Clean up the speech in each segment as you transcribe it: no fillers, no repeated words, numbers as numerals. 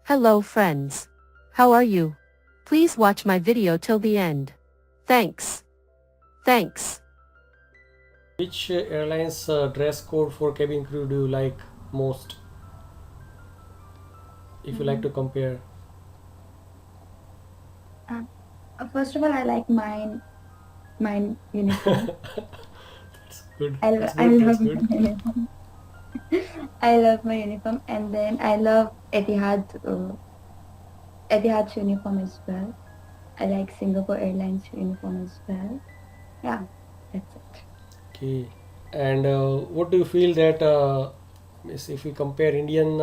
Hello friends. How are you? Please watch my video till the end. Thanks. Thanks. Which airline's dress code for cabin crew do you like most? If you like to Mm, compare. uh, First of all, I like mine uniform. That's good. I That's I good. That's love good. my uniform. I love my uniform, and then I love Etihad's uniform as well. I like Singapore Airlines uniform as well. Yeah, that's it. Okay. And what do you feel that if we compare Indian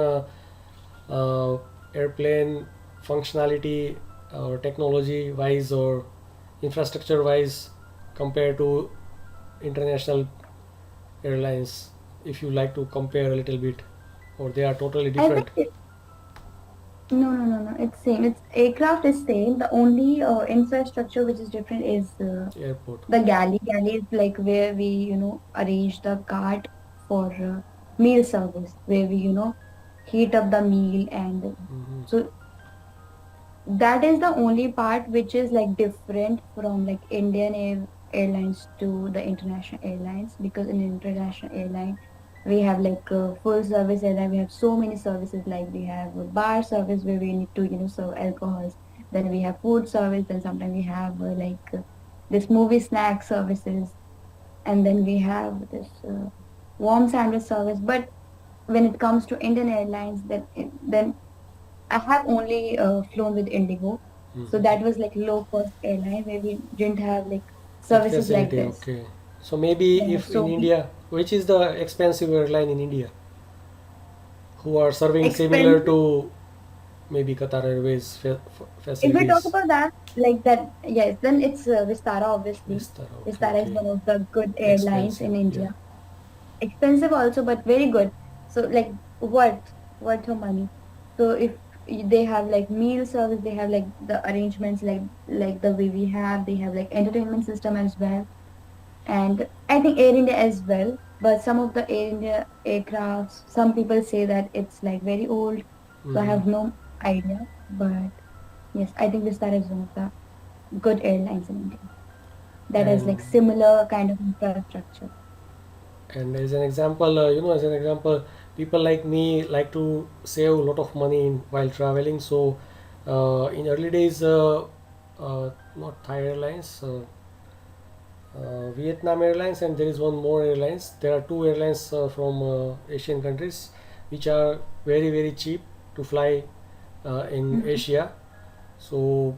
uh, airplane functionality or technology wise or infrastructure wise compared to international airlines, if you like to compare a little bit, or they are totally I think different? no. It's same. It's aircraft is same. The only infrastructure which is different is Airport. the galley. Galley is like where we arrange the cart for meal service, where we heat up the meal, and Hmm. so that is the only part which is like different from like Airlines to the international airlines, because in international airline we have like a full service airline. We have so many services, like we have a bar service where we need to serve alcohols, then we have food service, then sometimes we have this movie snack services, and then we have this warm sandwich service. But when it comes to Indian Airlines, then I have only flown with Indigo, so Hmm. that was like low cost airline where we didn't have like That services like facility, this. okay. So maybe Yeah, if in so we India, which is the expensive airline in India who are serving similar expensive. to maybe Qatar Airways If we talk facilities? about that, like that, yes, then it's Vistara. Obviously, Vistara, okay, Vistara is okay. one of the good airlines Expensive, in yeah. India. Expensive also, but very good. So like worth your money. So if they have like meal service, they have like the arrangements like the way we have. They have like entertainment system as well, and I think Air India as well. But some of the Air India aircrafts, some people say that it's like very old, so I Hmm. have no idea. But yes, I think Vistara is one of the good airlines in India that has And like similar kind of infrastructure. as an example, as an example, people like me like to save a lot of money while traveling. So in early days, not Thai Airlines. Vietnam Airlines, and there is one more airlines. There are two airlines from Asian countries which are very very cheap to fly in Mhm. Asia. So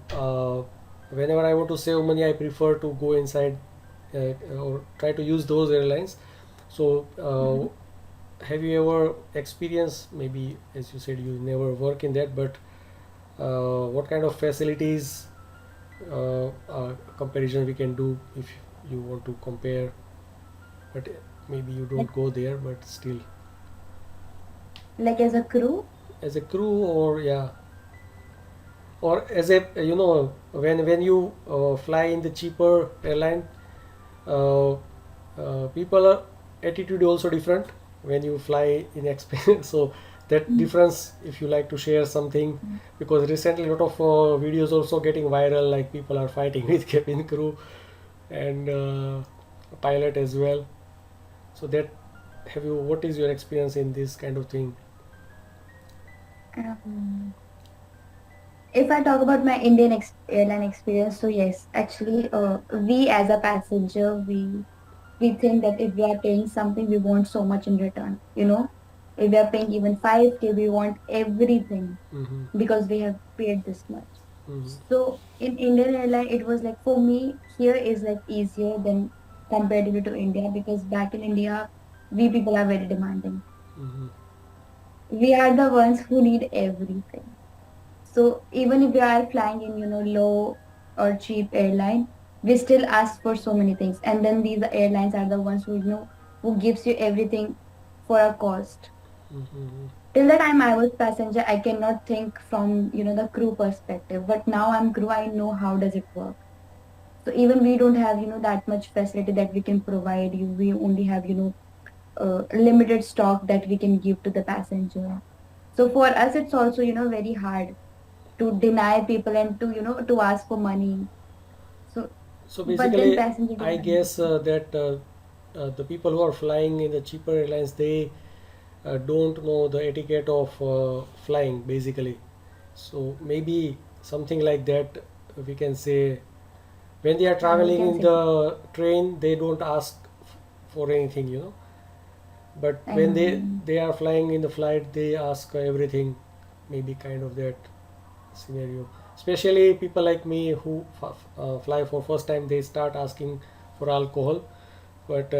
whenever I want to save money, I prefer to go inside or try to use those airlines. So Mhm. have you ever experienced, maybe as you said you never work in that, but what kind of facilities comparison we can do if you want to compare, but maybe you Like don't go there, but still like as a crew. as a crew, or yeah, or as a when you fly in the cheaper airline, uh, people are attitude also different when you fly in expensive. So that Mhm. difference, if you like to share something, because recently a lot of videos also getting viral, like people are fighting with cabin crew and pilot as well. So that, have you, what is your experience in this kind of thing? Um, if I talk about my Indian airline experience, so yes, actually, we as a passenger, we think that if we are paying something, we want so much in return. If we are paying even 5K, we want everything Mm-hmm. because we have paid this much. Mm-hmm. So in Indian airline, it was like for me here is like easier than comparatively to India, because back in India, we people are very demanding. Mm-hmm. We are the ones who need everything. So even if we are flying in, low or cheap airline, we still ask for so many things. And then these airlines are the ones who gives you everything for a cost. Mm-hmm. Till the time I was passenger, I cannot think from, the crew perspective. But now I'm crew, I know how does it work. So even we don't have, that much facility that we can provide you. We only have, limited stock that we can give to the passenger. So for us, it's also, very hard to deny people and to, to ask for money. So, So but then basically, passenger don't I guess understand. that the people who are flying in the cheaper airlines, they don't know the etiquette of flying basically. So maybe something like that we can say. When they are Yeah, we traveling can in say that. the train, they don't ask for anything, but I when know, I they are flying in the flight, they ask everything. Maybe kind of that scenario. Especially people like me who fly for first time, they start asking for alcohol. But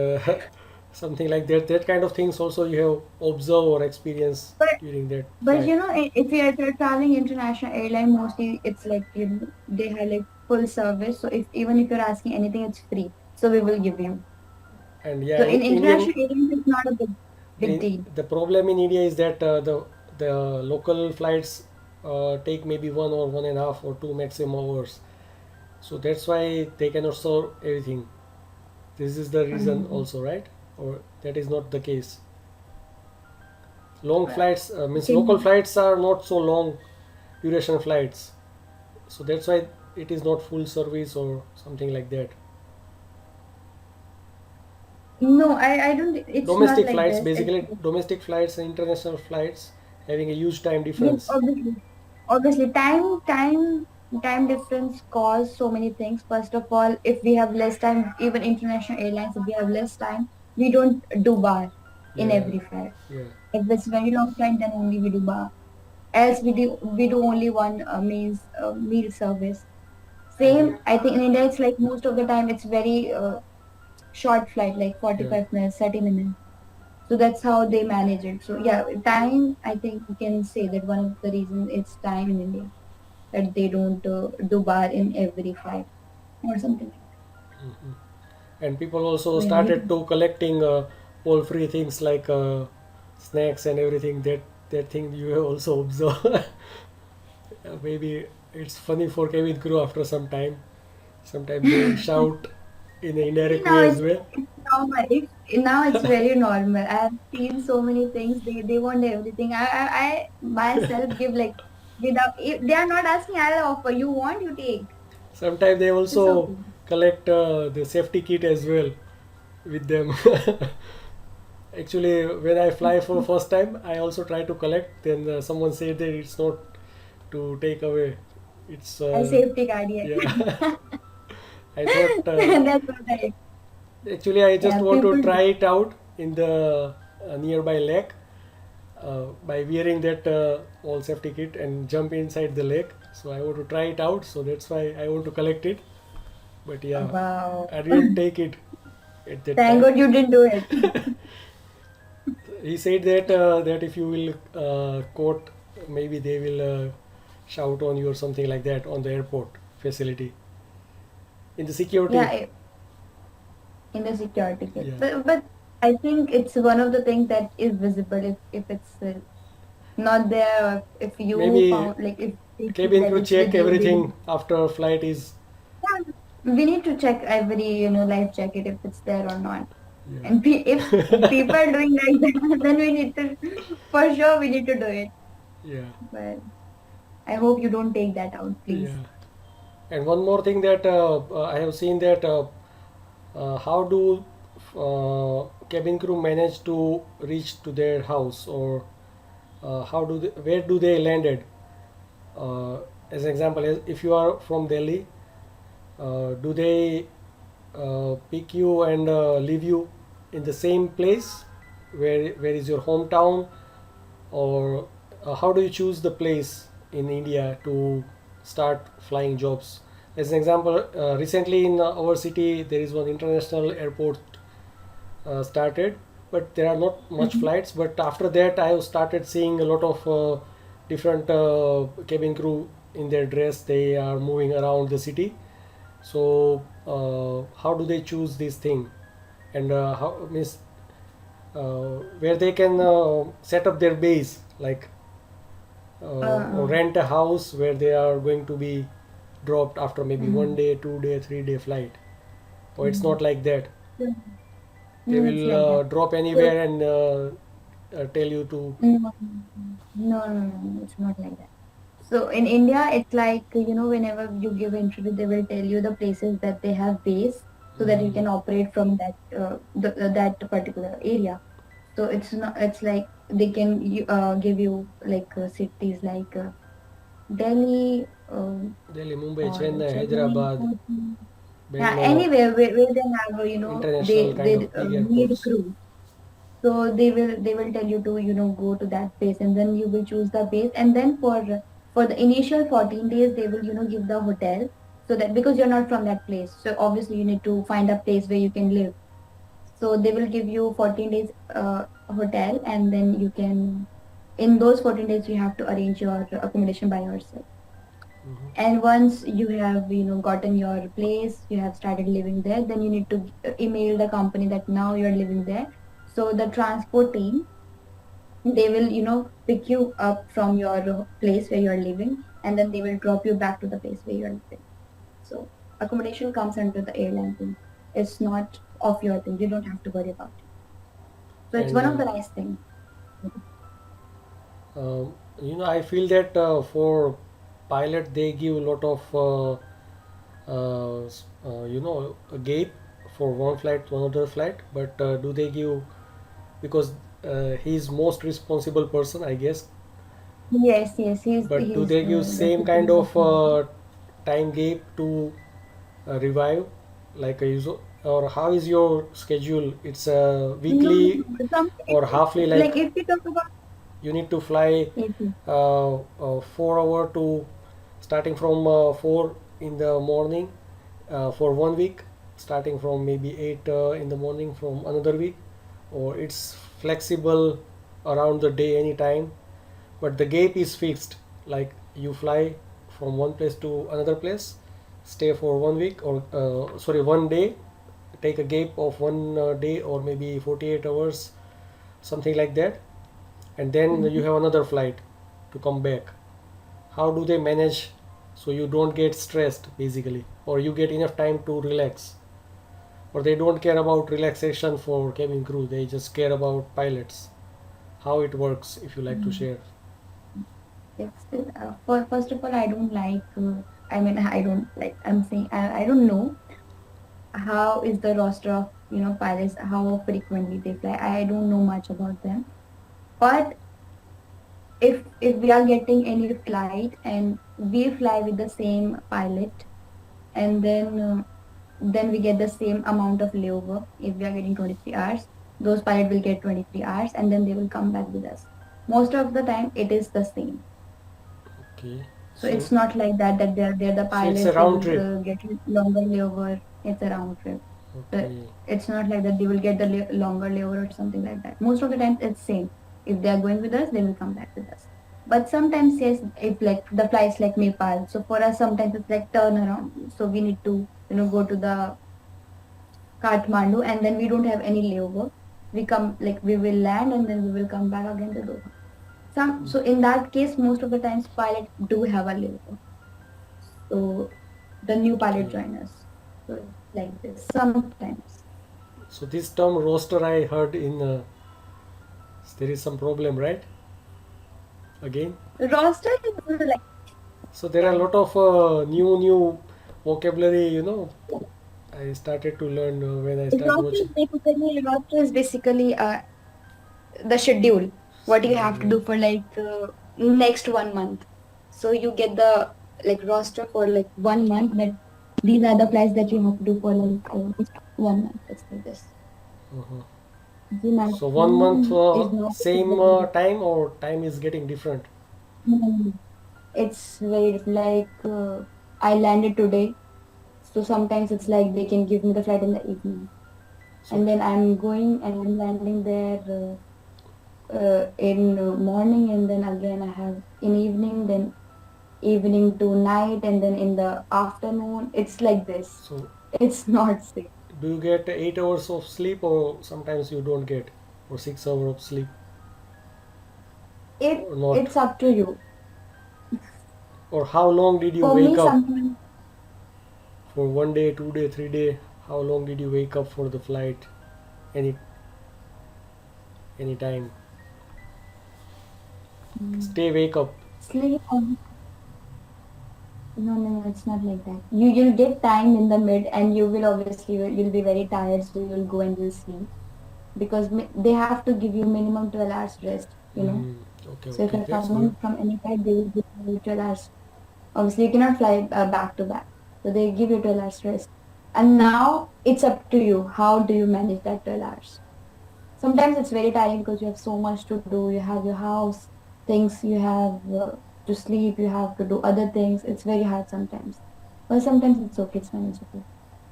something like that, that kind of things also you have observed or experienced know. during that But flight. if you're traveling international airline, mostly it's like they have like full service. So if even if you're asking anything, it's free. So we will give you. And yeah, So in Indian international airlines, it's not a big deal. the problem in India is that the local flights take maybe 1 or 1.5 or 2 maximum hours. So that's why they cannot serve everything. This is the reason Um, also, right? Or that is not the case. Long flights means okay. local flights are not so long duration flights. So that's why it is not full service or something like that. No, I don't. It's not Domestic like flights, this. basically domestic flights and international flights having a huge time Yes, difference. obviously, time difference cause so many things. First of all, if we have less time, even international airlines, if we have less time, we don't do bar in Yeah, every flight. yeah, If it's very long flight, then only we do bar. Else we do only one means meal service. right. Same, I think in India it's like most of the time it's very short flight, like Yeah. 45 minutes, 30 minutes. So that's how they manage it. So yeah, time, I think we can say that one of the reasons it's time in India that they don't do bar in every flight or something like that. And people also So yeah, started to collecting all free things like snacks and everything. That thing you have also observed. Maybe it's funny for cabin crew after some time. Sometimes they shout in an see indirect now way as well. it's normal. Now it's very normal. I have seen so many things. They want everything. I myself give like without if they are not asking, I'll offer. You want, you take. Sometimes they It's also okay. collect the safety kit as well with them. Actually, when I fly for first time, I also try to collect. Then someone said that it's not to take away. It's A safety card, yeah. yeah. I thought That's what I. actually I just Yeah, want to people try do. it out in the nearby lake by wearing that all safety kit and jump inside the lake. So I want to try it out. So that's why I want to collect it. But yeah, Wow. I didn't take it at that Thank time. God you didn't do it. He said that that if you will quote, maybe they will shout on you or something like that on the airport facility in the Yeah, security. in the security kit. Yeah, But I think it's one of the things that is visible if it's not there, or if you maybe found like if they see cabin that crew it's check with you, they everything don't. after flight is. Yeah, we need to check every life jacket if it's there or not. And if Yeah. people are doing like that, then we need to for sure we need to do it. Yeah, But I hope you don't take that out, please. yeah. And one more thing that I have seen that how do cabin crew manage to reach to their house, or how do they, where do they landed? As an example, if you are from Delhi, do they pick you and leave you in the same place where is your hometown, or how do you choose the place in India to start flying jobs? As an example, recently in our city there is one international airport started, but there are not much Mhm. flights. But after that, I have started seeing a lot of different cabin crew in their dress. They are moving around the city. So how do they choose this thing, and how means where they can set up their base, like or Uh, rent a house where they are going to be dropped after maybe mm, 1 day, 2 day, 3 day flight, or it's mm. not like that. So, They no, it's will like that. drop So anywhere and tell you to. No, no, it's not like that. So in India, it's like, whenever you give interview, they will tell you the places that they have base so that you Mm, can operate from that particular area. So it's not, it's like they can give you like cities like Delhi, Delhi, Mumbai, or Chennai, Chennai, Hyderabad, Kochi. Yeah, Bangalore, anywhere where they have, international they kind of big need airports. crew. So they will tell you to go to that base, and then you will choose the base, and then for the initial 14 days they will give the hotel, so that because you're not from that place, so obviously you need to find a place where you can live. So they will give you 14 days hotel, and then you can, in those 14 days you have to arrange your accommodation by yourself. Mhm. And once you have gotten your place, you have started living there, then you need to email the company that now you're living there. So the transport team, they will pick you up from your place where you're living, and then they will drop you back to the place where you're living. So accommodation comes under the airline thing. It's not of your thing, you don't have to worry about it. So it's And one of the nice things. I feel that for pilot they give a lot of a gate for one flight to another flight, but do they give, because he's most responsible person, I guess, Yes, but do he's they give the same kind supreme of authority. time gap to revive, like a user, or how is your schedule? It's No, weekly or halfly, like like if we talk about you need to fly it, 4 hour to, starting from 4 in the morning for 1 week, starting from maybe 8 in the morning from another week, or it's flexible around the day anytime, but the gap is fixed, like you fly from one place to another place, stay for 1 week, or sorry, one day, take a gap of one day or maybe 48 hours, something like that, and then you have another flight to come back. How do they manage so you don't get stressed basically, or you get enough time to relax, or they don't care about relaxation for cabin crew, they just care about pilots? How it works, if you like to share. it's for first of all, I don't like. I mean, I don't like. I'm saying I don't know how is the roster of pilots, how frequently they fly. I don't know much about them. But if we are getting any flight and we fly with the same pilot, and then we get the same amount of layover. If we are getting 23 hours, those pilot will get 23 hours, and then they will come back with us. Most of the time, it is the same. Okay, So so it's not like that they're the it's a pilots, they round will trip. get longer layover. It's a round trip. But Okay. it's not like that they will get the longer layover or something like that. Most of the times it's same. If they are going with us, they will come back with us. But sometimes yes, if like the flights like Nepal, so for us sometimes it's like turnaround. So we need to go to the Kathmandu, and then we don't have any layover. We come like we will land, and then we will come back again to Doha. So in that case, most of the times pilots do have a layover. So the new pilot Okay, join us. So it's like this sometimes. so this term roster I heard in there is some problem, right? Again, Roster is like so there are a lot of new vocabulary, I started to learn when I start watching. roster is basically the schedule. What you have to Schedule. do for like next 1 month. So you get the like roster for like 1 month. That these are the flights that you have to do for like 1 month. It's like this. Uh-huh. The So 1 month maximum is not same like time, or time is getting different? it's very like I landed today. So sometimes it's like they can give me the flight in the evening, So and then I'm going and I'm landing there in morning, and then again I have in evening, then evening to night, and then in the afternoon. It's like this. so It's not safe. do you get 8 hours of sleep, or sometimes you don't get, or 6 hours of sleep, It or not? it's up to you. Or how long did you For wake me, up sometimes for 1 day, 2 day, 3 day? How long did you wake up for the flight? Any time? Mm. stay wake up. Sleep. No, no, no, it's not like that. You'll get time in the mid, and you will obviously you'll be very tired, so you'll go and you'll sleep because they have to give you minimum 12 hours rest. Mm, okay, So if okay, you're that's good. coming from any side, they will give you 12 hours. Obviously, you cannot fly back to back, so they give you 12 hours rest. And now it's up to you. How do you manage that 12 hours? Sometimes it's very tiring because you have so much to do. You have your house things, you have to sleep, you have to do other things. It's very hard sometimes, but sometimes it's okay, it's manageable.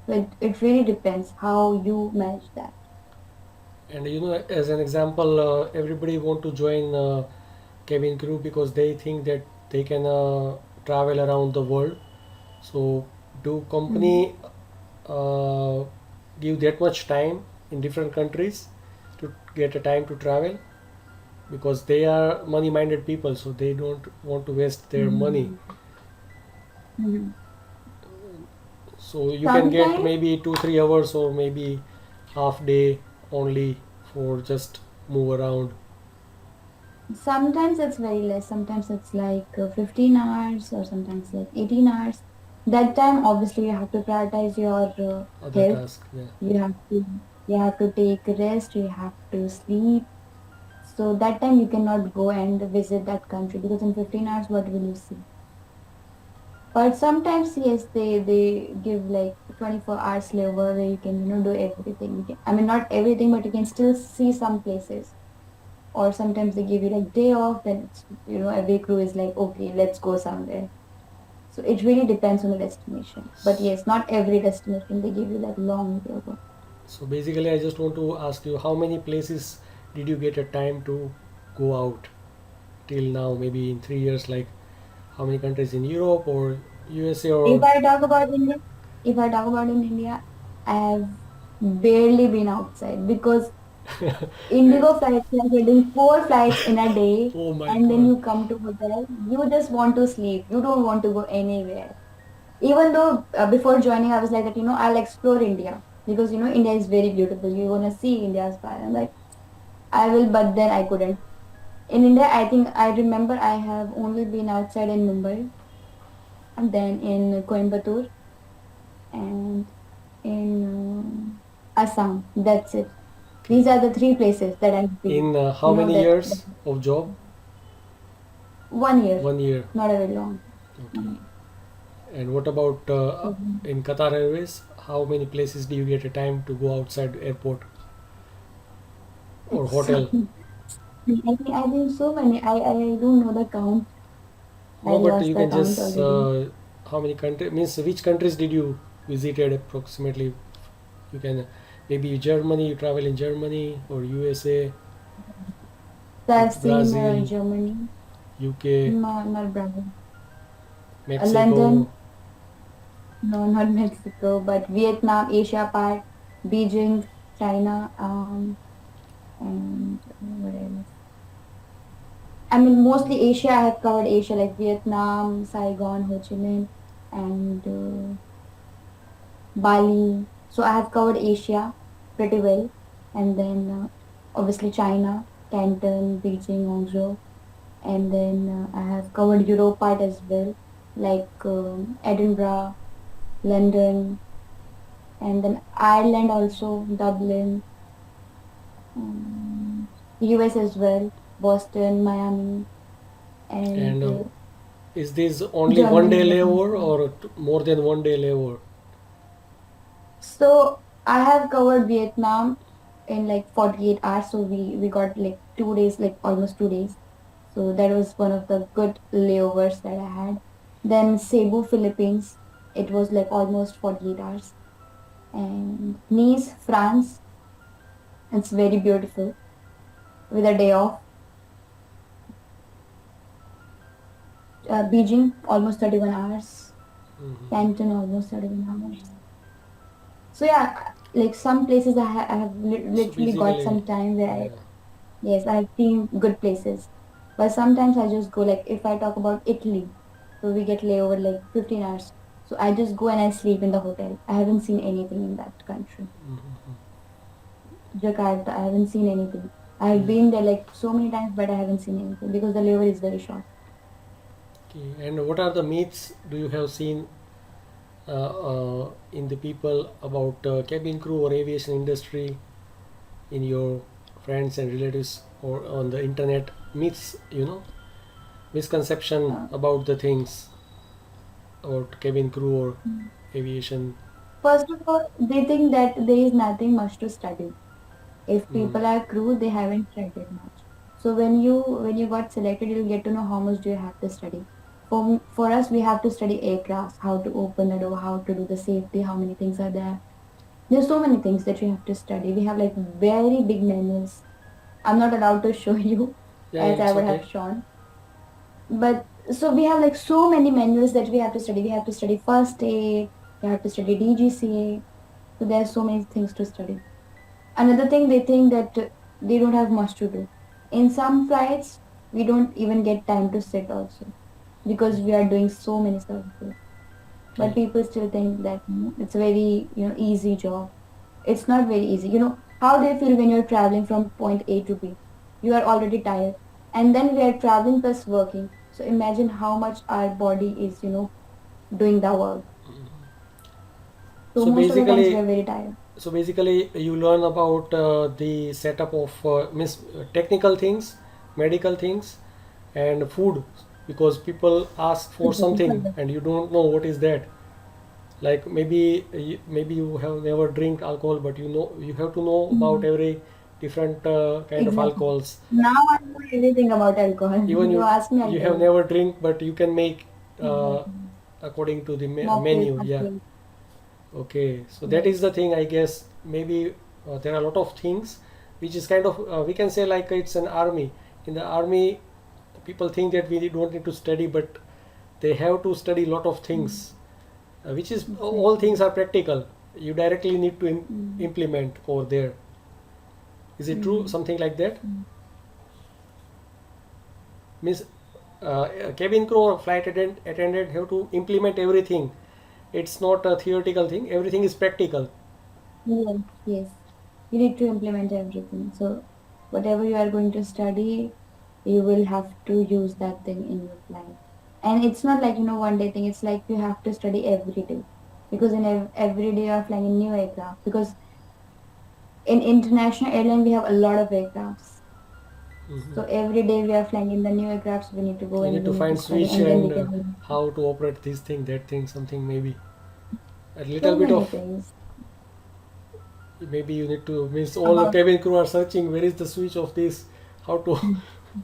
But it really depends how you manage that. And as an example, everybody want to join cabin crew because they think that they can travel around the world. So, do Mm. company uh, give that much time in different countries to get a time to travel? Because they are money-minded people, so they don't want to waste their money. Mhm. Mhm. So you can get Sometimes, maybe 2 3 hours or maybe half day only for just move around. sometimes it's very less. Sometimes it's like 15 hours or sometimes like 18 hours. That time, obviously, you have to prioritize your Other health. task, yeah. You have to you have to take rest. You have to sleep. So that time you cannot go and visit that country because in 15 hours, what will you see? But sometimes, yes, they give like 24 hours layover where you can, do everything. I mean, not everything, but you can still see some places. Or sometimes they give you like day off, then it's, every crew is like, okay, let's go somewhere. So it really depends on the destination. But yes, not every destination they give you like long layover. So basically, I just want to ask you, how many places did you get a time to go out till now? Maybe in 3 years, like how many countries in Europe or USA If or I talk about India, if I talk about in India, I have barely been outside because Indigo flights, like getting 4 flights in a day, oh my and then god. you come to hotel. You just want to sleep. You don't want to go anywhere. Even though before joining, I was like that. I'll explore India because India is very beautiful. You wanna see India's sky. I'm like, I will, but then I couldn't. In India, I think I remember I have only been outside in Mumbai and then in Coimbatore and in Assam. That's it. Okay. These are the three places that I've been. In how many That years of job? 1 year, 1 year. not a very long. Okay. And what about Mhm. in Qatar Airways? How many places do you get a time to go outside airport or So hotel? I think so many. I don't know the count. I No, but lost you the can count just already. how many countries means which countries did you visited approximately? You can maybe Germany. You travel in Germany or USA, So I've seen Brazil, Germany, UK, no, not Brazil, Mexico. London, no, not Mexico, but Vietnam, Asia part, Beijing, China, and what else? I mean, mostly Asia. I have covered Asia, like Vietnam, Saigon, Ho Chi Minh, and Bali. So I have covered Asia pretty well, and then obviously China, Canton, Beijing, Hangzhou, and then I have covered Europe part as well, like Edinburgh, London, and then Ireland also, Dublin, um, US as well, Boston, Miami, and And is this only one Germany. day layover Definitely. or more than one day layover? So I have covered Vietnam in like 48 hours. So we got like 2 days, like almost 2 days. So that was one of the good layovers that I had. Then Cebu, Philippines, it was like almost 48 hours. And Nice, France, it's very beautiful with a day off. Beijing, almost 31 hours. Hmm. Canton, almost 31 hours. So yeah, like some places I have So literally got basically, some time where yeah. yes, I've seen good places. But sometimes I just go like if I talk about Italy, so we get layover like 15 hours. So I just go and I sleep in the hotel. I haven't seen anything in that country. Hmm. Jakarta, I haven't seen anything. I've been there like so many times, but I haven't seen anything because the layover is very short. Okay. And what are the myths do you have seen in the people about cabin crew or aviation industry in your friends and relatives or on the internet? Myths, misconception Uh, about the things about cabin crew or aviation. First of all, they think that there is nothing much to study. If Mm, people are crew, they haven't studied much. So when you got selected, you'll get to know how much do you have to study. For us, we have to study aircraft, how to open the door, how to do the safety, how many things are there. There's so many things that you have to study. We have like very big manuals. I'm not allowed to show you yeah, yeah, as I it's would okay. have shown. But so we have like so many manuals that we have to study. We have to study first aid, we have to study DGCA. So there's so many things to study. Another thing, they think that they don't have much to do. In some flights, we don't even get time to sit also because we are doing so many services. But Okay. people still think that it's a very easy job. It's not very easy. How do you feel when you're traveling from point A to B? You are already tired, and then we are traveling plus working. So imagine how much our body is doing the work. So So most of the times we basically, are very tired. so basically, you learn about the setup of technical things, medical things, and food because people ask for something and you don't know what is that. Like maybe you have never drink alcohol, but you have to know about Mhm. every different kind of Exactly. alcohols. Now I know everything about alcohol. Even You ask me, I'll you tell have you. never drink, but you can make uh, Exactly. according to the Mocktails, menu. Yeah. cocktails. Okay, so that is Yes. the thing, I guess. Maybe there are a lot of things which is kind of we can say like it's an army. In the army, people think that we don't need to study, but they have to study a lot of Mm. things, which is all Exactly. things are practical. You directly need to Mm. implement over there. Is it true? Mm. Something like that? Mm. Means cabin crew or attendant have to implement everything. It's not a theoretical thing. Everything is practical. Yes, yes. You need to implement everything. So whatever you are going to study, you will have to use that thing in your life. And it's not like, one day thing. It's like you have to study every day. Because in every day you are flying a new aircraft. Because in international airline, we have a lot of aircrafts. Mhm. So every day we are flying in the new aircrafts, we need to go You and need we to need to find study switch and then we and can how to operate this thing, that thing, something maybe a little so bit many of things maybe you need to means all the about. cabin crew are searching where is the switch of this, how to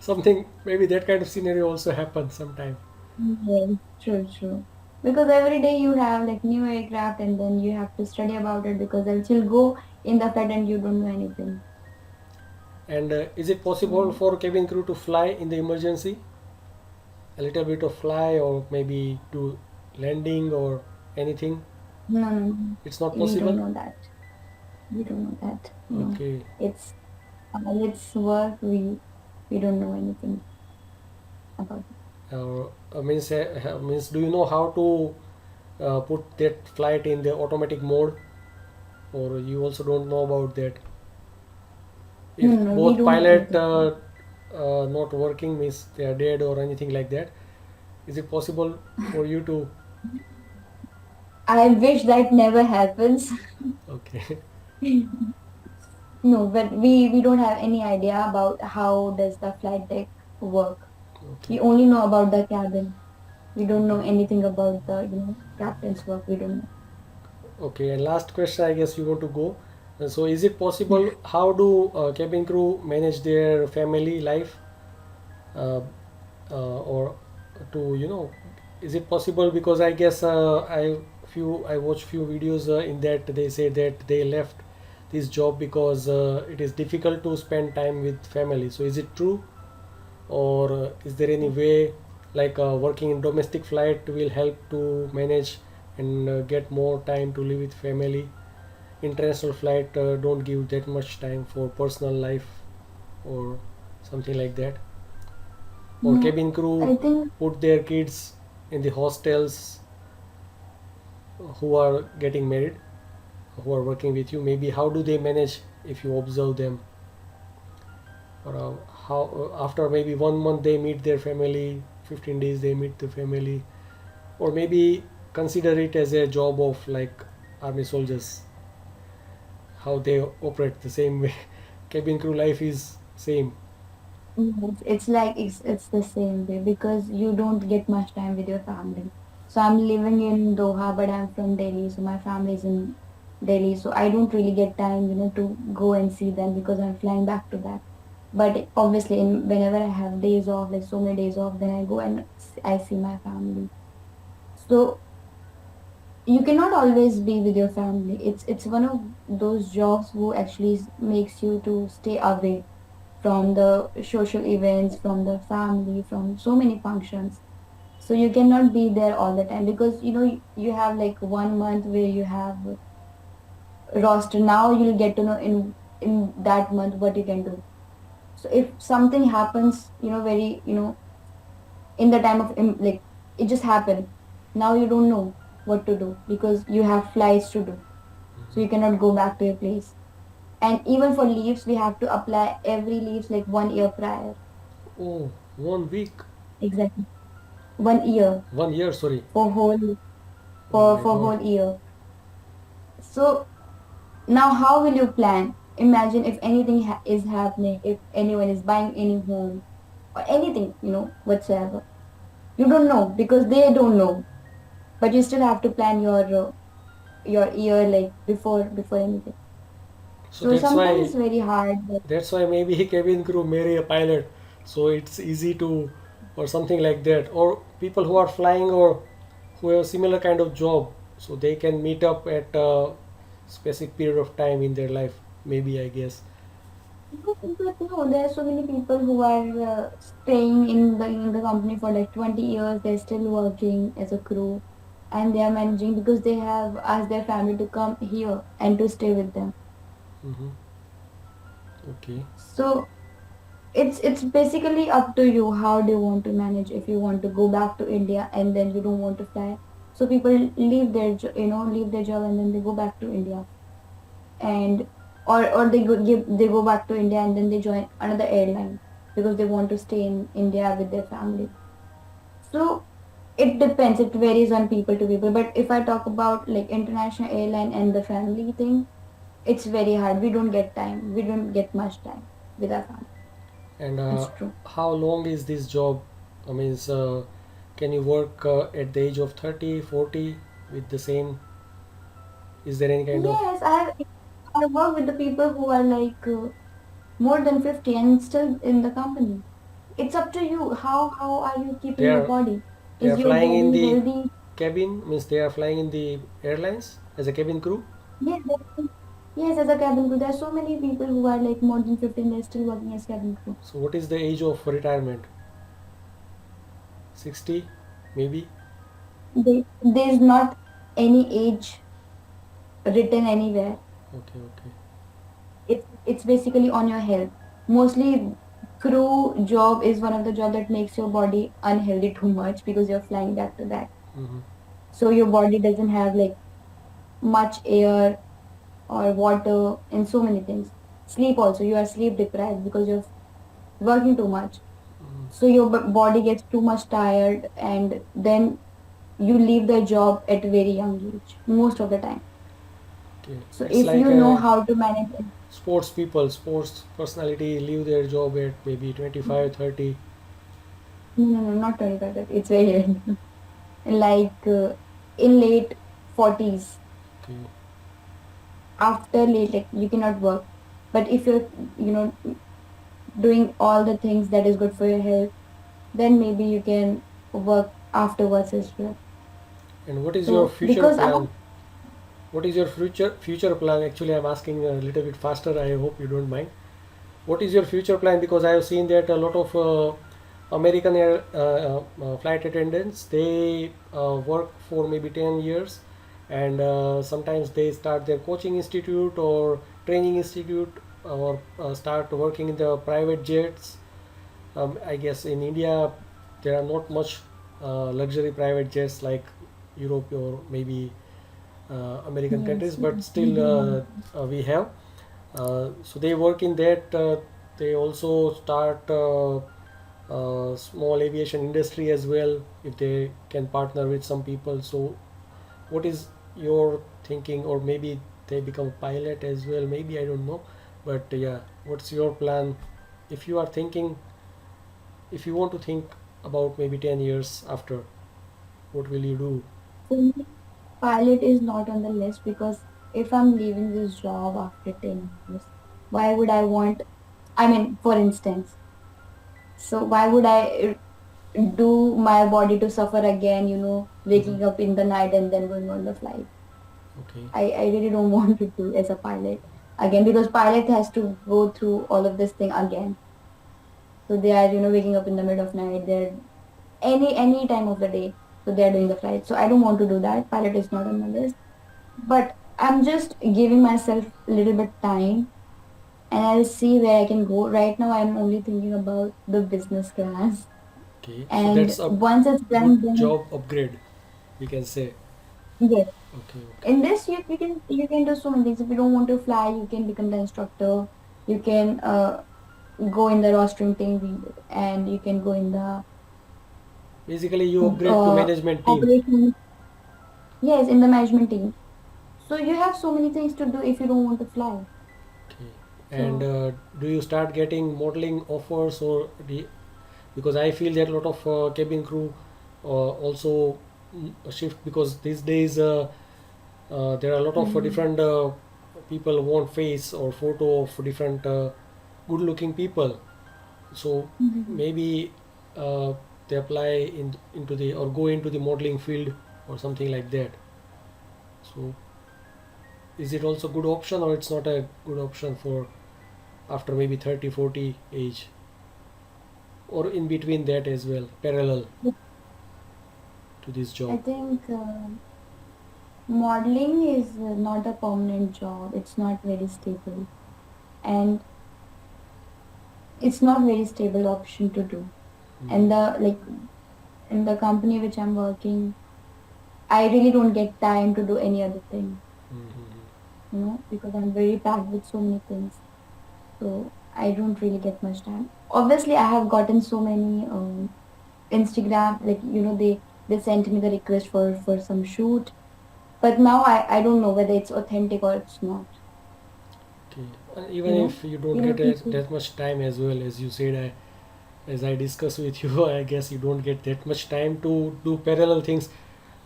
something maybe that kind of scenario also happens sometime. Yes, true, true. Because every day you have like new aircraft and then you have to study about it because else you'll go in the flight and you don't know anything. And is it possible So for cabin crew to fly in the emergency? A little bit of fly or maybe do landing or anything? no, no, no. It's not We don't possible? know that. We don't know that. No, Okay. it's it's work. We don't know anything about it. Means do you know how to put that flight in the automatic mode or you also don't know about that? No, If no, no. We both don't know pilot anything about not working means they are dead or anything like that, is it possible for you to? it. I wish that never happens. Okay. No, but we don't have any idea about how does the flight deck work. Okay. We only know about the cabin. We don't know Okay. anything about the captain's work. We don't know. Okay, and last question, I guess you want to go. So is it possible, how do cabin crew manage their family life, uh, or to is it possible? Because I guess I watched few videos in that they say that they left this job because it is difficult to spend time with family. So is it true, or is there any way like working in domestic flight will help to manage and get more time to live with family? International flight don't give that much time for personal life or something like that, or No, cabin crew I think put their kids in the hostels who are getting married, who are working with you. Maybe how do they manage if you observe them? or how after maybe 1 month they meet their family, 15 days they meet the family, or maybe consider it as a job of like army soldiers, how they operate the same way. Cabin crew life is same. It's like it's the same way because you don't get much time with your family. So I'm living in Doha, but I'm from Delhi, so my family is in Delhi. So I don't really get time, to go and see them because I'm flying back to back. But obviously, whenever I have days off, like so many days off, then I go and I see my family. So you cannot always be with your family. It's one of those jobs who actually makes you to stay away from the social events, from the family, from so many functions. So you cannot be there all the time because you have like 1 month where you have roster. Now you'll get to know in that month what you can do. So if something happens, very in the time of like it just happened. Now you don't know what to do because you have flights to do. So you cannot go back to your place. And even for leaves, we have to apply every leaves like 1 year prior. Oh, 1 week, Exactly. 1 year 1 year, sorry. for whole Oh for my for god. whole year. So now how will you plan? Imagine if anything is happening, if anyone is buying any home or anything, whatsoever. You don't know because they don't know, but you still have to plan your year like before anything. So So that's sometimes why it's very hard. But that's why maybe cabin crew marry a pilot, so it's easy to, or something like that, or people who are flying or who have similar kind of job, so they can meet up at a specific period of time in their life, maybe, I guess. but no, there are so many people who are staying in the company for like 20 years. They're still working as a crew, and they are managing because they have asked their family to come here and to stay with them. Hmm. Okay. So it's basically up to you how do you want to manage. If you want to go back to India and then you don't want to fly, so people leave their job and then they go back to India, and or they go back to India and then they join another airline because they want to stay in India with their family. So it depends. It varies on people to people. But if I talk about like international airline and the family thing, it's very hard. We don't get time. We don't get much time with our family. And That's true. how long is this job? I mean, can you work at the age of 30, 40 with the same? Is there any kind of, Yes, I work with the people who are like more than 50 and still in the company. It's up to you. How are you they keeping your are body? they Is are your flying in body the healthy? cabin, means they are flying in the airlines as a cabin crew? Yes, yes, as a cabin crew. There are so many people who are like more than 15, they're still working as cabin crew. So what is the age of retirement? 60 maybe? There's not any age written anywhere. Okay, okay. It's basically on your health. Mostly crew job is one of the job that makes your body unhealthy too much because you're flying back to back. Hmm. So your body doesn't have like much air or water and so many things. Sleep also, you are sleep deprived because you're working too much. So your body gets too much tired and then you leave the job at very young age most of the time. Okay, So it's if like you know a how to manage it, sports people, sports personality leave their job at maybe 25, 30. no, no, no, not 25, it's very early. Like in late 40s, Okay. after late, like you cannot work. But if you're, you know, doing all the things that is good for your health, then maybe you can work afterwards as well. And what is your So future because I have, plan? What is your future plan? Actually, I'm asking a little bit faster. I hope you don't mind. What is your future plan? Because I have seen that a lot of American air flight attendants, they work for maybe 10 years, and sometimes they start their coaching institute or training institute, or start working in the private jets. I guess in India there are not much luxury private jets like Europe or maybe American countries, yes, but we still do have. we have. So they work in that. they also start small aviation industry as well if they can partner with some people. So what is your thinking? Or maybe they become a pilot as well, maybe, I don't know. But yeah, what's your plan if you are thinking, if you want to think about maybe 10 years after, what will you do? For me, pilot is not on the list because if I'm leaving this job after 10 years, why would I want, I mean, for instance, so why would I do my body to suffer again, Mhm. waking up in the night and then going on the flight? Okay. I really don't want to do as a pilot again because pilot has to go through all of this thing again. So they are, waking up in the middle of night. They're any time of the day. So they're doing the flight. So I don't want to do that. Pilot is not on my list. But I'm just giving myself a little bit time and I'll see where I can go. Right now I'm only thinking about the business class. Okay, so And that's a once it's good done, then job upgrade, we can say. yes. Okay, okay. In this you can do so many things. If you don't want to fly, you can become the instructor. You can go in the rostering team and you can go in the Basically, you upgrade to management team. operations. Yes, in the management team. So you have so many things to do if you don't want to fly. Okay. And So do you start getting modeling offers, or because I feel that a lot of cabin crew also shift, because these days there are a lot of mm, different people want face or photo of different good looking people. So mhm. maybe uh, they apply into the, or go into the modeling field or something like that. So is it also good option, or it's not a good option for after maybe 30 40 age, or in between that as well, parallel to this I job? think modeling is not a permanent job. It's not very stable, and it's not very stable option to do. And Mm-hmm. the like in the company which I'm working, I really don't get time to do any other thing, Mm-hmm. because I'm very packed with so many things. So I don't really get much time. Obviously, I have gotten so many Instagram, like they sent me the request for some shoot, but now I don't know whether it's authentic or it's not. Okay. And even You know, if you don't you know get people. that much time as well, as you said, as I discussed with you, I guess you don't get that much time to do parallel things.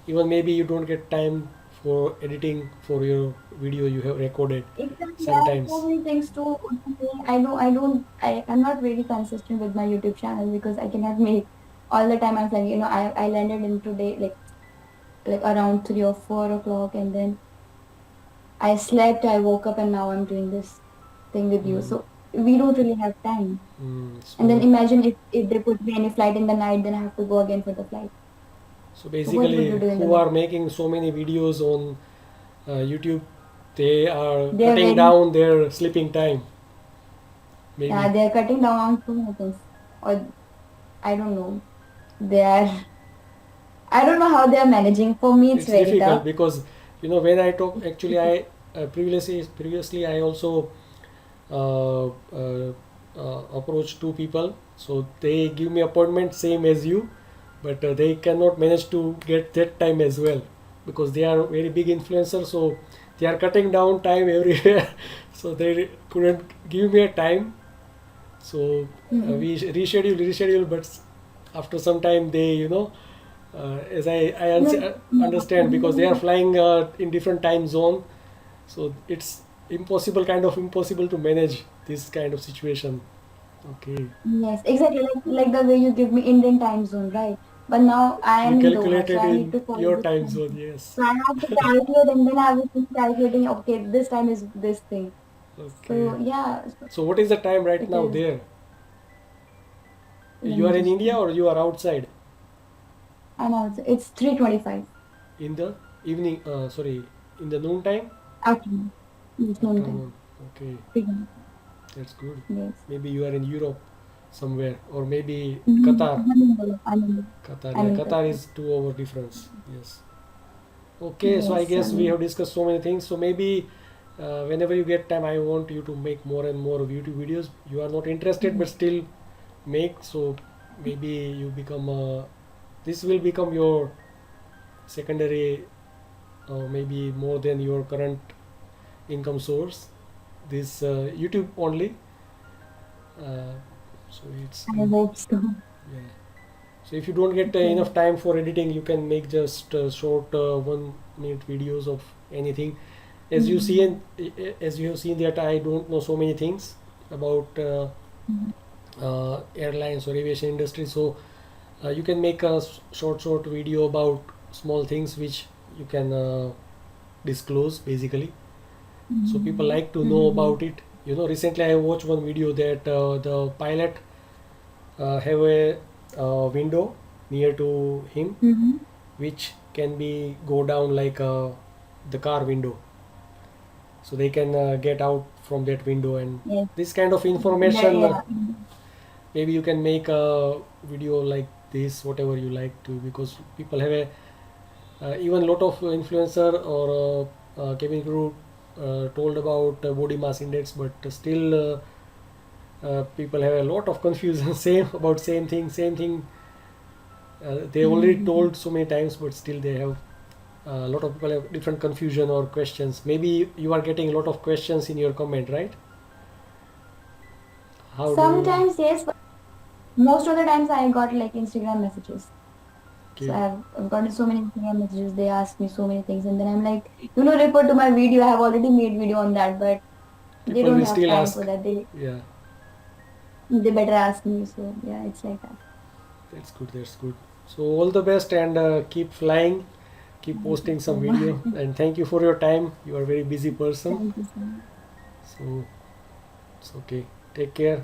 Even maybe you don't get time for editing for your video you have recorded Exactly, I have so sometimes. many things to do. I'm not very consistent with my YouTube channel because I cannot make all the time. I'm like, I landed in today like around 3 or 4 o'clock, and then I slept, I woke up, and now I'm doing this thing with you. Mm. So we don't really have time. And then So imagine if they put me any flight in the night, then I have to go again for the flight. so So what would basically, you do in the who night? are making so many videos on YouTube, they are They are cutting very, down their sleeping time. Maybe they are cutting down on so many things. Or I don't know. They are, I don't know how they are managing. For me, it's it's very difficult, tough. because when I talk, actually I previously I also uh, uh, approach two people, so they give me appointment same as you, but they cannot manage to get that time as well, because they are very big influencers, so they are cutting down time everywhere. So they couldn't give me a time. So Mhm. we reschedule, but after some time they, as I Like, understand, because they are flying in different time zone, so it's impossible to manage this kind of situation. Okay. yes, exactly. Like the way you give me Indian time zone, right? But now I You am in Doha, so calculated I need in to follow your this time time zone, zone. yes. So I have to calculate, and then I will keep calculating. Okay, this time is this thing. Okay. So yeah, so So what is the time right it now is. there? Let You me are in just India think. or you are outside? I'm also. It's 3:25 In the evening, sorry, in the noon time? afternoon. It's noon time. Afternoon. Okay, 3:25. that's good. Yes. Maybe you are in Europe somewhere, or maybe Mm-hmm. Qatar. Qatar, I'm yeah, in Qatar Qatar. is 2 hour difference. Yes. Okay, so I Yes, guess I'm we in. have discussed so many things. So maybe whenever you get time, I want you to make more and more YouTube videos. You are not interested, but still make. So maybe you become this will become your secondary, maybe more than your current income source. This YouTube only. So it's I hope so. yeah. So if you don't get enough time for editing, you can make just short 1 minute videos of anything. As you see, and as you have seen that I don't know so many things about airlines or aviation industry. So you can make a short video about small things which you can disclose basically. So people like to know about it. Recently I watched one video that the pilot have a window near to him, which can be go down like the car window, so they can get out from that window. And Yes. this kind of Yeah, information, yeah. maybe you can make a video like this, whatever you like to, because people have a even a lot of influencer or cabin crew told about body mass index, but still people have a lot of confusion same about same thing. They already told so many times, but still they have a lot of people have different confusion or questions. Maybe you are getting a lot of questions in your comment, right? How do you Sometimes yes, but most of the times I got like Instagram messages. So okay, I've gotten so many Instagram messages. They ask me so many things, and then I'm like, refer to my video. I have already made video on that, but they people don't will have still time for ask? that. Yeah, They better ask me. So yeah, it's like that. that's good. So all the best, and keep flying, keep Thank you posting so some much. video, and thank you for your time. You are a very busy person, Thank you so much. so it's okay. Take care.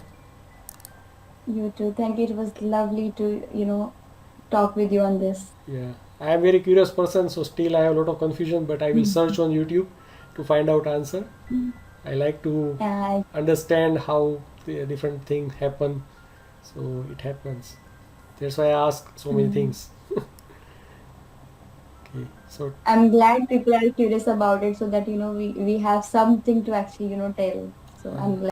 You too. Thank you. It was lovely to, talk with you on this. Yeah, I am very curious person, so still I have a lot of confusion, but I will search on YouTube to find out answer. I like to Yeah, understand how the different things happen, so it happens. That's why I ask so many things. Okay, so I'm glad people are curious about it so that, we have something to actually, tell. So I'm glad.